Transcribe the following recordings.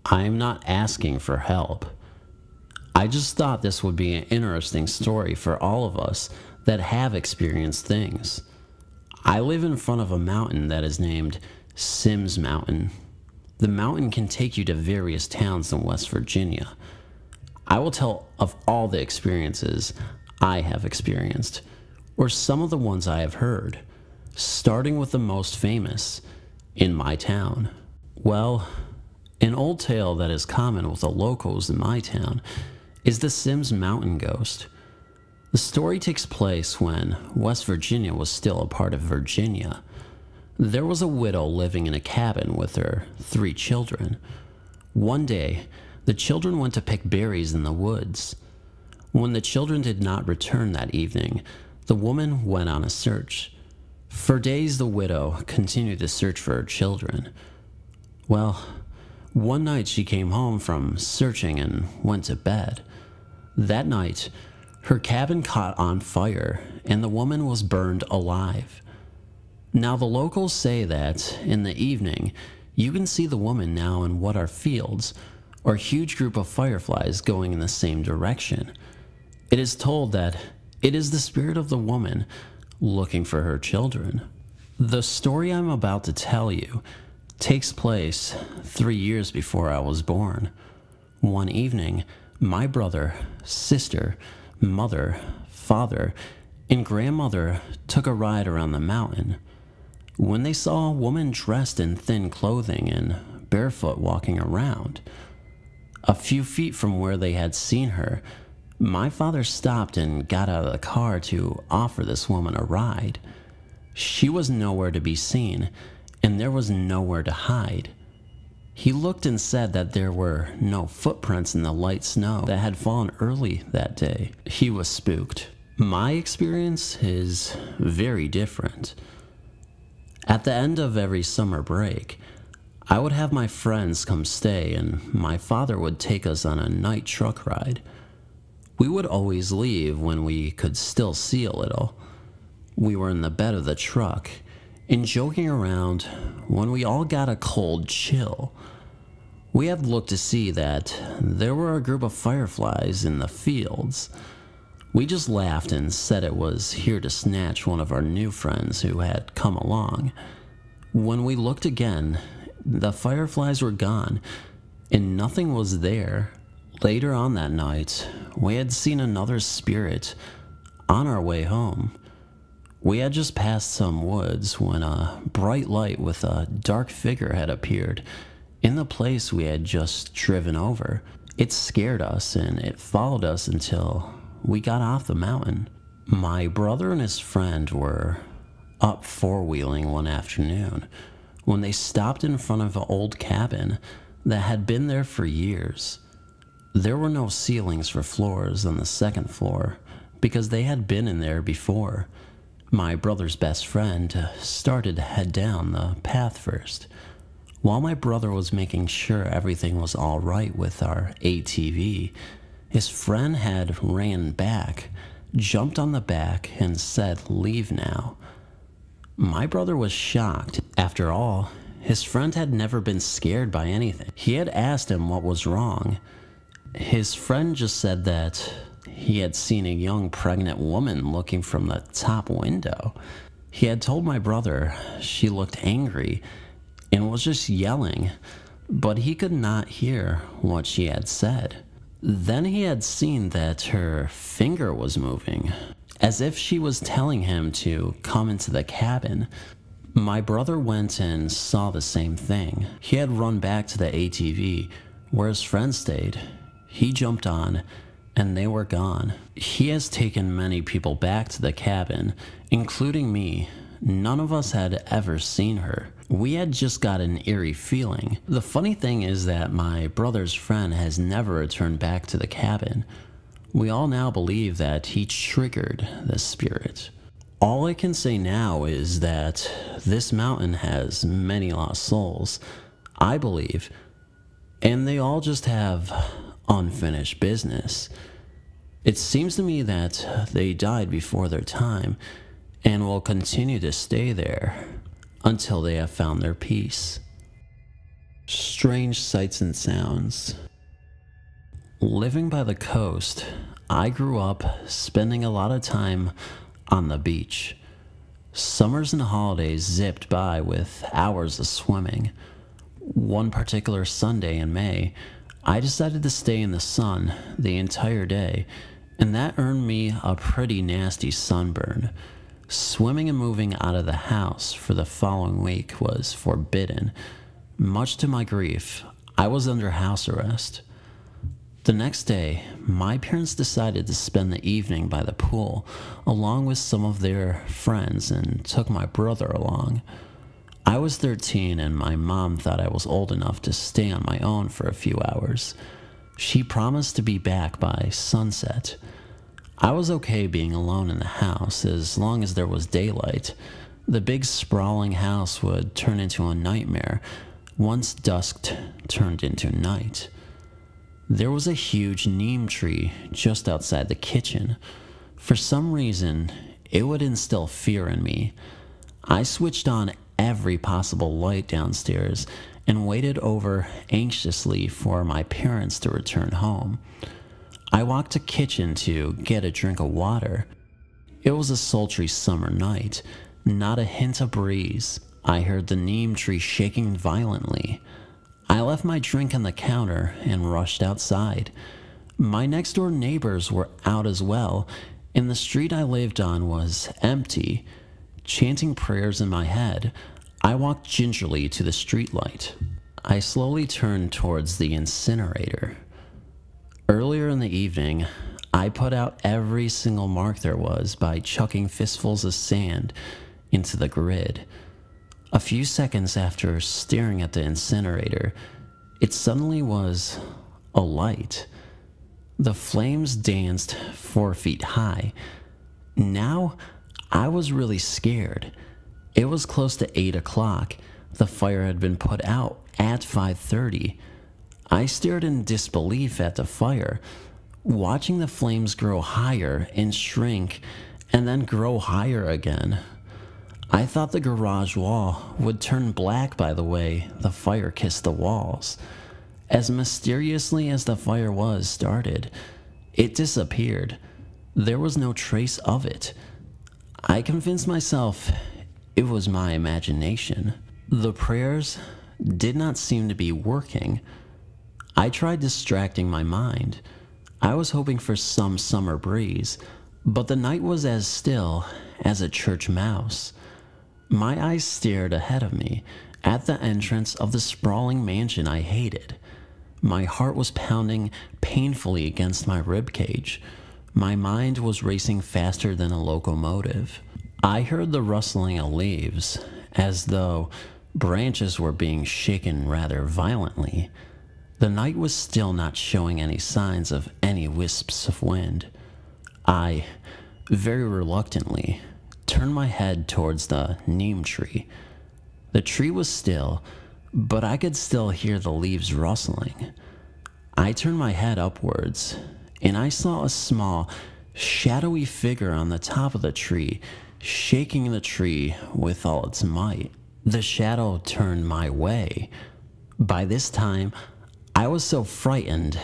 I am not asking for help. I just thought this would be an interesting story for all of us that have experienced things. I live in front of a mountain that is named Sims Mountain. The mountain can take you to various towns in West Virginia. I will tell of all the experiences I have experienced, or some of the ones I have heard, starting with the most famous, in my town. Well, an old tale that is common with the locals in my town is the Sims Mountain Ghost. The story takes place when West Virginia was still a part of Virginia. There was a widow living in a cabin with her 3 children. One day, the children went to pick berries in the woods. When the children did not return that evening, the woman went on a search. For days, the widow continued to search for her children. Well, one night she came home from searching and went to bed. That night, her cabin caught on fire and the woman was burned alive. Now the locals say that in the evening, you can see the woman now in what are fields or a huge group of fireflies going in the same direction. It is told that it is the spirit of the woman looking for her children. The story I'm about to tell you takes place 3 years before I was born. One evening, my brother, sister, mother, father, and grandmother took a ride around the mountain. When they saw a woman dressed in thin clothing and barefoot walking around, a few feet from where they had seen her, my father stopped and got out of the car to offer this woman a ride. She was nowhere to be seen, and there was nowhere to hide. He looked and said that there were no footprints in the light snow that had fallen early that day. He was spooked. My experience is very different. At the end of every summer break, I would have my friends come stay and my father would take us on a night truck ride. We would always leave when we could still see a little. We were in the bed of the truck and joking around when we all got a cold chill. We had looked to see that there were a group of fireflies in the fields. We just laughed and said it was here to snatch one of our new friends who had come along. When we looked again, the fireflies were gone and nothing was there. Later on that night, we had seen another spirit on our way home. We had just passed some woods when a bright light with a dark figure had appeared in the place we had just driven over. It scared us and it followed us until we got off the mountain. My brother and his friend were up four-wheeling one afternoon when they stopped in front of an old cabin that had been there for years. There were no ceilings for floors on the second floor because they had been in there before. My brother's best friend started to head down the path first. While my brother was making sure everything was all right with our ATV, his friend had ran back, jumped on the back, and said, "Leave now." My brother was shocked. After all, his friend had never been scared by anything. He had asked him what was wrong. His friend just said that he had seen a young pregnant woman looking from the top window. He had told my brother she looked angry and was just yelling, but he could not hear what she had said. Then he had seen that her finger was moving, as if she was telling him to come into the cabin. My brother went and saw the same thing. He had run back to the ATV where his friend stayed. He jumped on, and they were gone. He has taken many people back to the cabin, including me. None of us had ever seen her. We had just got an eerie feeling. The funny thing is that my brother's friend has never returned back to the cabin. We all now believe that he triggered the spirit. All I can say now is that this mountain has many lost souls, I believe, and they all just have unfinished business. It seems to me that they died before their time, and will continue to stay there until they have found their peace. Strange sights and sounds. Living by the coast, I grew up spending a lot of time on the beach. Summers and holidays zipped by with hours of swimming. One particular Sunday in May, I decided to stay in the sun the entire day, and that earned me a pretty nasty sunburn. Swimming and moving out of the house for the following week was forbidden. Much to my grief, I was under house arrest. The next day, my parents decided to spend the evening by the pool along with some of their friends and took my brother along. I was 13 and my mom thought I was old enough to stay on my own for a few hours. She promised to be back by sunset. I was okay being alone in the house as long as there was daylight. The big sprawling house would turn into a nightmare once dusk turned into night. There was a huge neem tree just outside the kitchen. For some reason, it would instill fear in me. I switched on every possible light downstairs and waited over anxiously for my parents to return home. I walked to the kitchen to get a drink of water. It was a sultry summer night, not a hint of breeze. I heard the neem tree shaking violently. I left my drink on the counter and rushed outside. My next door neighbors were out as well, and the street I lived on was empty. Chanting prayers in my head, I walked gingerly to the streetlight. I slowly turned towards the incinerator. Earlier in the evening, I put out every single mark there was by chucking fistfuls of sand into the grid. A few seconds after staring at the incinerator, it suddenly was alight. The flames danced 4 feet high. Now, I was really scared. It was close to 8 o'clock. The fire had been put out at 5:30. I stared in disbelief at the fire, watching the flames grow higher and shrink, and then grow higher again. I thought the garage wall would turn black by the way the fire kissed the walls. As mysteriously as the fire was started, it disappeared. There was no trace of it. I convinced myself it was my imagination. The prayers did not seem to be working. I tried distracting my mind. I was hoping for some summer breeze, but the night was as still as a church mouse. My eyes stared ahead of me at the entrance of the sprawling mansion I hated. My heart was pounding painfully against my ribcage. My mind was racing faster than a locomotive. I heard the rustling of leaves, as though branches were being shaken rather violently. The night was still not showing any signs of any wisps of wind. I, very reluctantly, turned my head towards the neem tree. The tree was still, but I could still hear the leaves rustling. I turned my head upwards, and I saw a small, shadowy figure on the top of the tree, shaking the tree with all its might. The shadow turned my way. By this time, I was so frightened,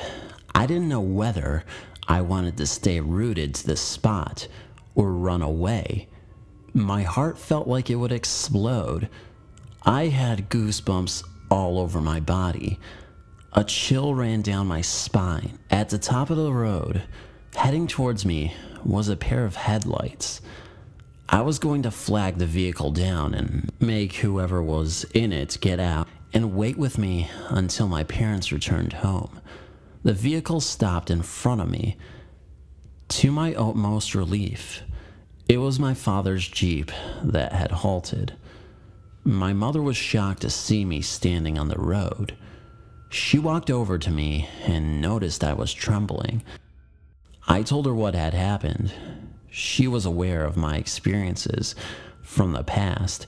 I didn't know whether I wanted to stay rooted to the spot or run away. My heart felt like it would explode. I had goosebumps all over my body. A chill ran down my spine. At the top of the road, heading towards me, was a pair of headlights. I was going to flag the vehicle down and make whoever was in it get out and wait with me until my parents returned home. The vehicle stopped in front of me. To my utmost relief, it was my father's Jeep that had halted. My mother was shocked to see me standing on the road. She walked over to me and noticed I was trembling. I told her what had happened. She was aware of my experiences from the past,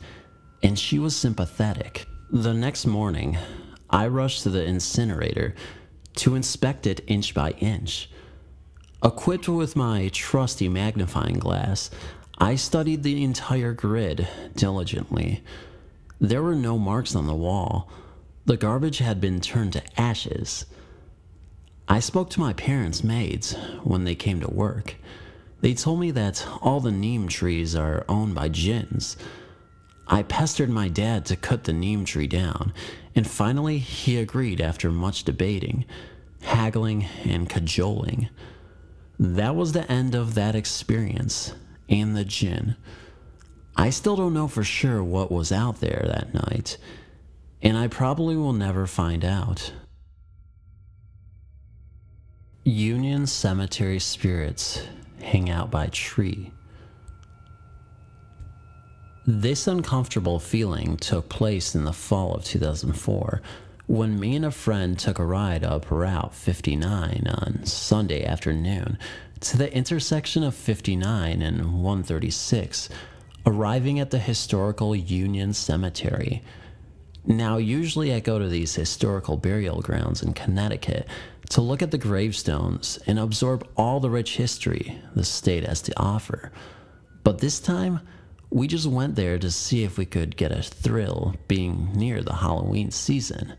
and she was sympathetic. The next morning, I rushed to the incinerator to inspect it inch by inch. Equipped with my trusty magnifying glass, I studied the entire grid diligently. There were no marks on the wall. The garbage had been turned to ashes. I spoke to my parents' maids when they came to work. They told me that all the neem trees are owned by jinns. I pestered my dad to cut the neem tree down, and finally he agreed after much debating, haggling, and cajoling. That was the end of that experience and the jinn. I still don't know for sure what was out there that night, and I probably will never find out. Union Cemetery spirits hang out by tree. This uncomfortable feeling took place in the fall of 2004 when me and a friend took a ride up Route 59 on Sunday afternoon to the intersection of 59 and 136, arriving at the historical Union Cemetery. Now, usually I go to these historical burial grounds in Connecticut to look at the gravestones and absorb all the rich history the state has to offer. But this time, we just went there to see if we could get a thrill being near the Halloween season.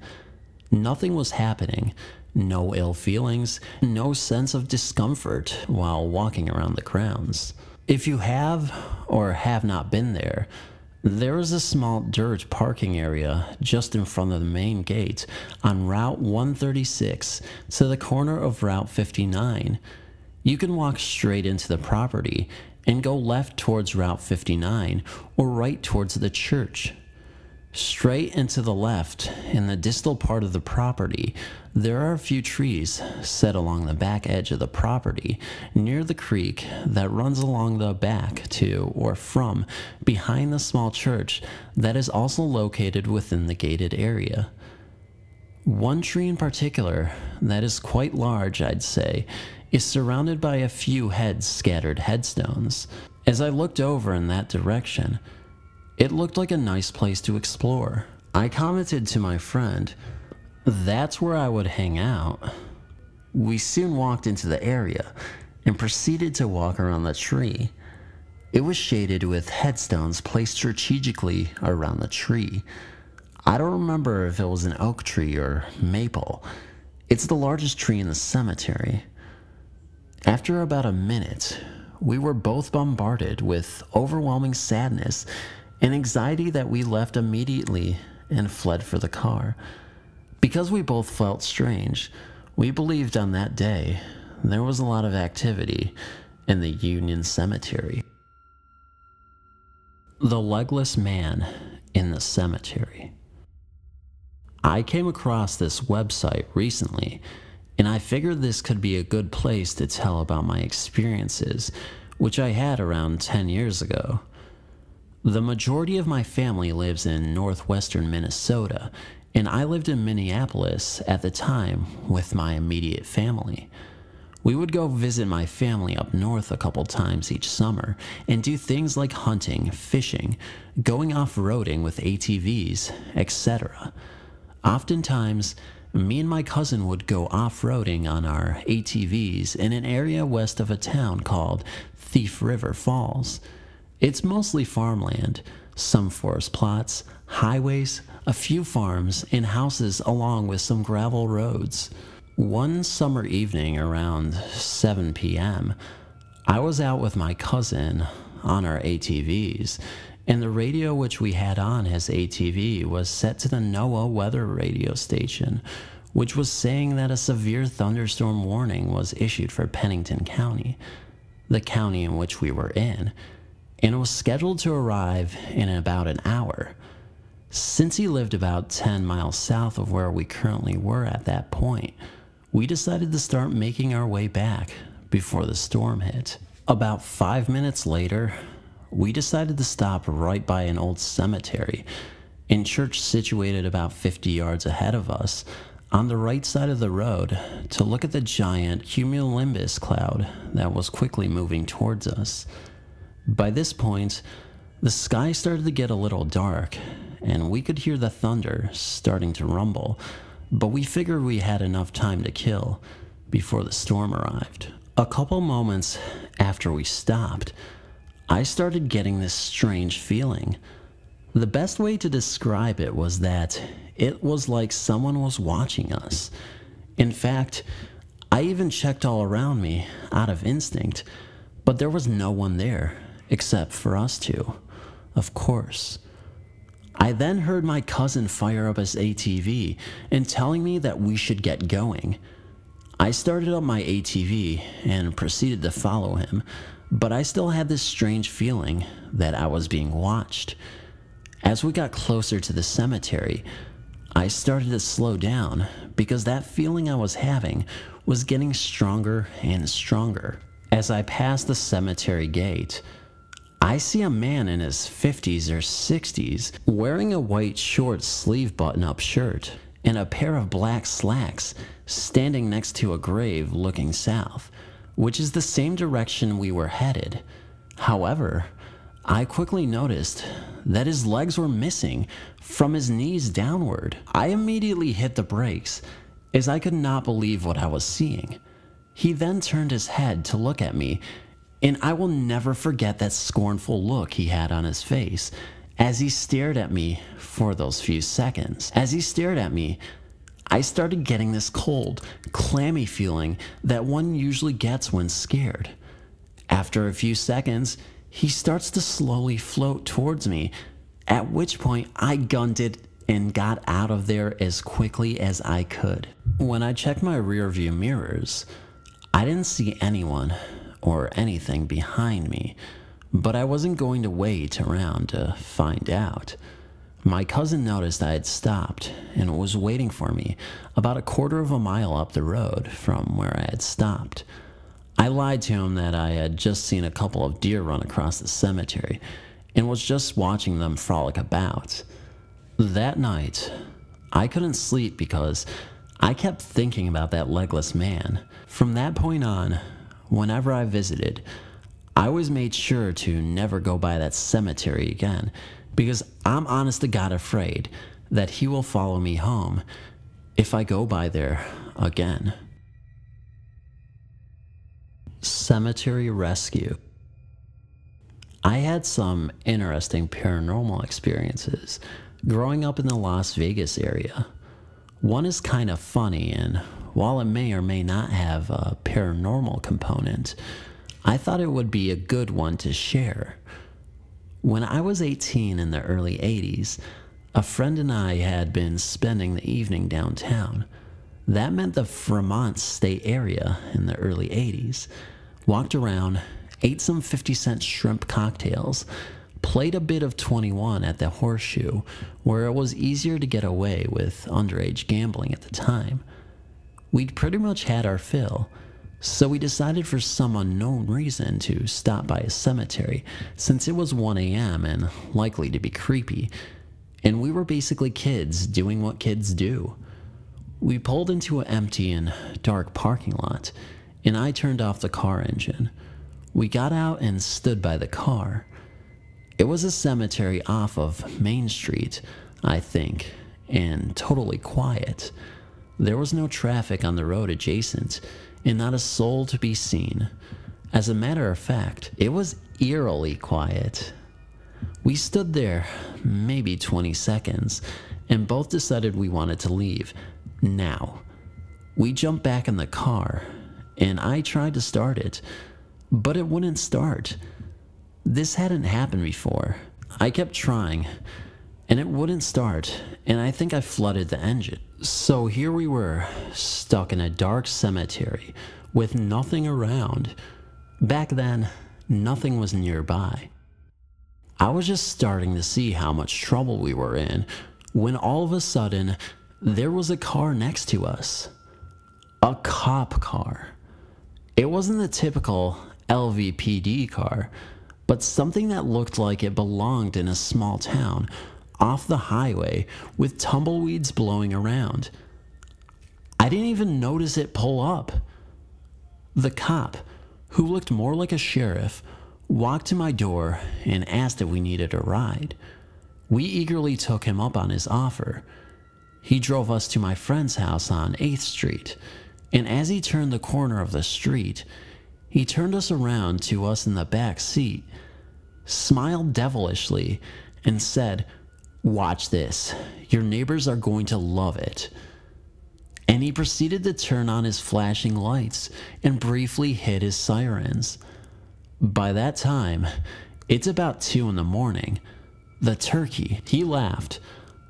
Nothing was happening, no ill feelings, no sense of discomfort while walking around the grounds. If you have or have not been there, there is a small dirt parking area just in front of the main gate on Route 136 to the corner of Route 59. You can walk straight into the property and go left towards Route 59 or right towards the church. Straight and to the left, in the distal part of the property, there are a few trees set along the back edge of the property near the creek that runs along the back to or from behind the small church that is also located within the gated area. One tree in particular, that is quite large, I'd say, is surrounded by a few scattered headstones. As I looked over in that direction, it looked like a nice place to explore. I commented to my friend, "That's where I would hang out." We soon walked into the area and proceeded to walk around the tree. It was shaded with headstones placed strategically around the tree. I don't remember if it was an oak tree or maple. It's the largest tree in the cemetery. After about a minute, we were both bombarded with overwhelming sadness and anxiety that we left immediately and fled for the car. Because we both felt strange, we believed on that day there was a lot of activity in the Union Cemetery. The Legless Man in the Cemetery. I came across this website recently, and I figured this could be a good place to tell about my experiences, which I had around 10 years ago. The majority of my family lives in northwestern Minnesota, and I lived in Minneapolis at the time with my immediate family. We would go visit my family up north a couple times each summer and do things like hunting, fishing, going off-roading with ATVs, etc. Oftentimes, me and my cousin would go off-roading on our ATVs in an area west of a town called Thief River Falls. It's mostly farmland, some forest plots, highways, a few farms, and houses along with some gravel roads. One summer evening around 7 p.m., I was out with my cousin on our ATVs, and the radio which we had on his ATV was set to the NOAA weather radio station, which was saying that a severe thunderstorm warning was issued for Pennington County, the county in which we were in, and it was scheduled to arrive in about an hour. Since he lived about 10 miles south of where we currently were at that point, we decided to start making our way back before the storm hit. About 5 minutes later, we decided to stop right by an old cemetery in church situated about 50 yards ahead of us on the right side of the road to look at the giant cumulonimbus cloud that was quickly moving towards us. By this point, the sky started to get a little dark, and we could hear the thunder starting to rumble, but we figured we had enough time to kill before the storm arrived. A couple moments after we stopped, I started getting this strange feeling. The best way to describe it was that it was like someone was watching us. In fact, I even checked all around me out of instinct, but there was no one there except for us two, of course. I then heard my cousin fire up his ATV and telling me that we should get going. I started up my ATV and proceeded to follow him, but I still had this strange feeling that I was being watched. As we got closer to the cemetery, I started to slow down because that feeling I was having was getting stronger and stronger. As I passed the cemetery gate, I see a man in his 50s or 60s wearing a white short sleeve button-up shirt and a pair of black slacks standing next to a grave looking south, which is the same direction we were headed. However, I quickly noticed that his legs were missing from his knees downward. I immediately hit the brakes as I could not believe what I was seeing. He then turned his head to look at me, and I will never forget that scornful look he had on his face as he stared at me for those few seconds. As he stared at me, I started getting this cold, clammy feeling that one usually gets when scared. After a few seconds, he starts to slowly float towards me, at which point I gunned it and got out of there as quickly as I could. When I checked my rearview mirrors, I didn't see anyone or anything behind me, but I wasn't going to wait around to find out. My cousin noticed I had stopped and was waiting for me about a quarter of a mile up the road from where I had stopped. I lied to him that I had just seen a couple of deer run across the cemetery and was just watching them frolic about. That night, I couldn't sleep because I kept thinking about that legless man. From that point on, whenever I visited, I always made sure to never go by that cemetery again because I'm honest to God afraid that he will follow me home if I go by there again. Cemetery rescue. I had some interesting paranormal experiences growing up in the Las Vegas area. One is kind of funny, and while it may or may not have a paranormal component, I thought it would be a good one to share. When I was 18 in the early 80s, a friend and I had been spending the evening downtown. That meant the Fremont State area in the early 80s. Walked around, ate some 50-cent shrimp cocktails, played a bit of 21 at the Horseshoe, where it was easier to get away with underage gambling at the time. We'd pretty much had our fill, so we decided for some unknown reason to stop by a cemetery since it was 1 a.m. and likely to be creepy, and we were basically kids doing what kids do. We pulled into an empty and dark parking lot, and I turned off the car engine. We got out and stood by the car. It was a cemetery off of Main Street, I think, and totally quiet. There was no traffic on the road adjacent, and not a soul to be seen. As a matter of fact, it was eerily quiet. We stood there maybe 20 seconds, and both decided we wanted to leave. Now, we jumped back in the car, and I tried to start it, but it wouldn't start. This hadn't happened before. I kept trying, and it wouldn't start, and I think I flooded the engine. So here we were, stuck in a dark cemetery with nothing around. Back then, nothing was nearby. I was just starting to see how much trouble we were in when all of a sudden, there was a car next to us. A cop car. It wasn't the typical LVPD car, but something that looked like it belonged in a small town off the highway with tumbleweeds blowing around. I didn't even notice it pull up. The cop, who looked more like a sheriff, walked to my door and asked if we needed a ride. We eagerly took him up on his offer. He drove us to my friend's house on 8th Street, and as he turned the corner of the street, he turned us around to us in the back seat. smiled devilishly, and said, "Watch this. Your neighbors are going to love it." And he proceeded to turn on his flashing lights and briefly hit his sirens. By that time, it's about 2 in the morning. The turkey, he laughed,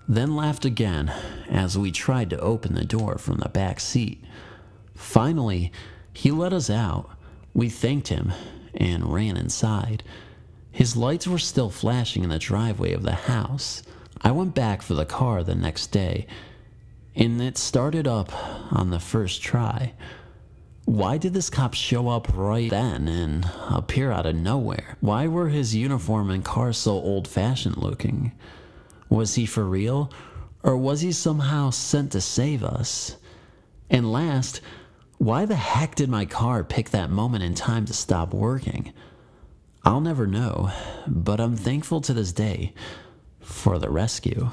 then laughed again as we tried to open the door from the back seat. Finally, he let us out. We thanked him and ran inside. His lights were still flashing in the driveway of the house. I went back for the car the next day, and it started up on the first try. Why did this cop show up right then and appear out of nowhere? Why were his uniform and car so old-fashioned looking? Was he for real, or was he somehow sent to save us? And last, why the heck did my car pick that moment in time to stop working? I'll never know, but I'm thankful to this day for the rescue.